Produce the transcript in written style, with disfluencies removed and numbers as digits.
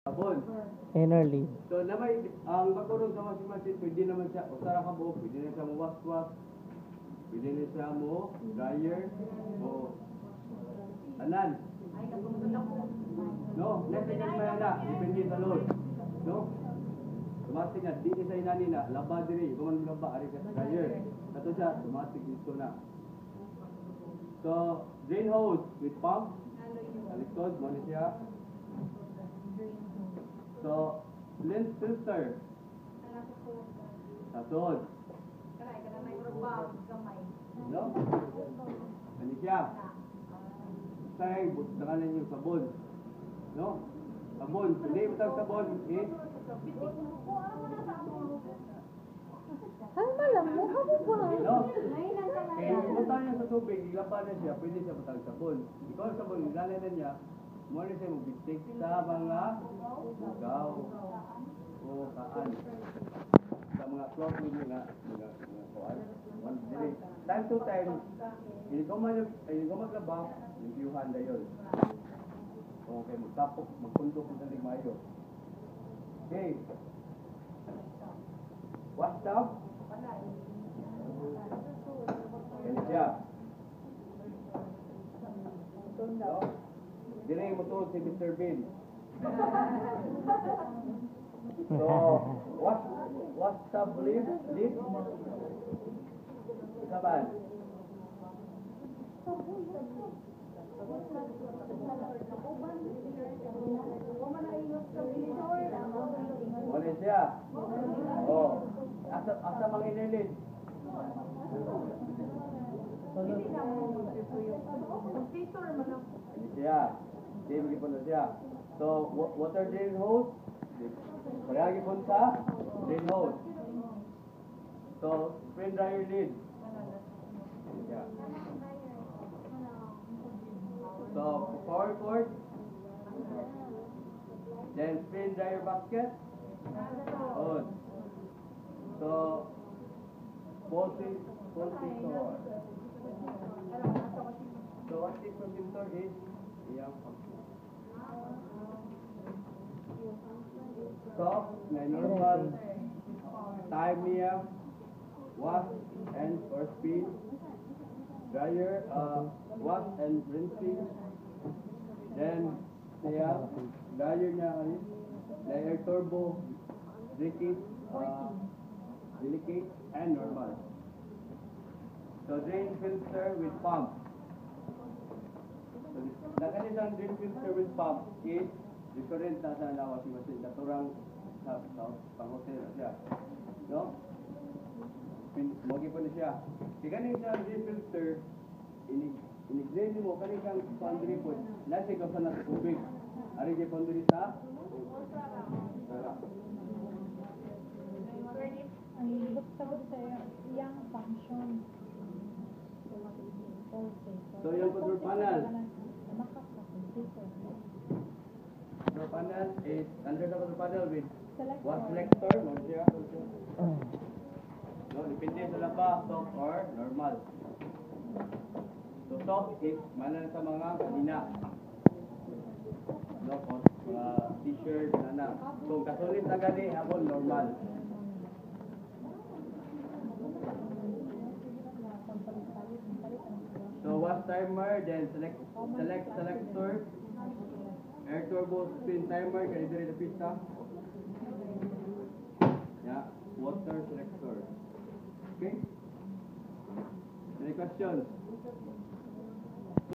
Sabon. Inner lead. So namay ang pagkurong sa washing machine pwede naman siya usara ka buhok, pwede na siya mo wash, pwede na siya mo dryer o anan. No, next time may ana, depende sa load. No? Automatic na di sa inani na laba diri, kuman laba ari ka dryer. Kato siya automatic dito na. So, drain hose with pump. Likod mo ni siya. So, lens filter. Tatod. No? Ano siya? Say, butangan yung sabon. No? Sabon. Hindi butang sabon. Eh? Ay, malam mo, kamo ba? No? Eh, butang niya sa tubig, ilaban na siya, pwede siya butang sabon. Ikaw ang sabon, ilalay na niya, mo na siya magbistik sa mga lugaw o kaan. Sa mga clothing mga kuan. Time to time, hindi ko maglaba, reviewhan na yun. Okay, magtapok, magpundok ng daling mayo. Okay. Wash tub. Yan siya. No? Dili mo to si Mr. Bean. So, wash tub leaf. Kapan? Wala siya. Oh. Asa mang inilid. Ini siya. Hindi magipon na siya. So, water drain hose. Parehagi po sa drain hose. So, spin dryer lid. Ini siya. So, power cord. Then, spin dryer basket. On. So, positor. So, what this positor is, iyang soft, na normal, time niya, wash and or spin, dryer, wash and rinsing, then, siya, dryer niya, layer turbo, delicate, and normal. So, drain filter with pump. So, naganilang drain filter with pump is different na sa washing machine. Naturang sa pang-hotel na siya. No? Mogi po na siya. Kaya ganing sa drain filter, inig-drain mo, kaning kang laundry po, nasa ikaw sa nasa tubig. Ari kay laundry sa? Ang sagot sa iyang function. So, yung control panel. Control panel is under the control panel with one selector. No, depende sa laba, soft or normal. So, soft is mana sa mga kanina. No, t-shirt, nana. So, kasulit na gani, hapon normal. So, wash timer, then select selector, air turbo spin timer, kaya dito rin pista. Yeah, water selector. Okay? Any questions?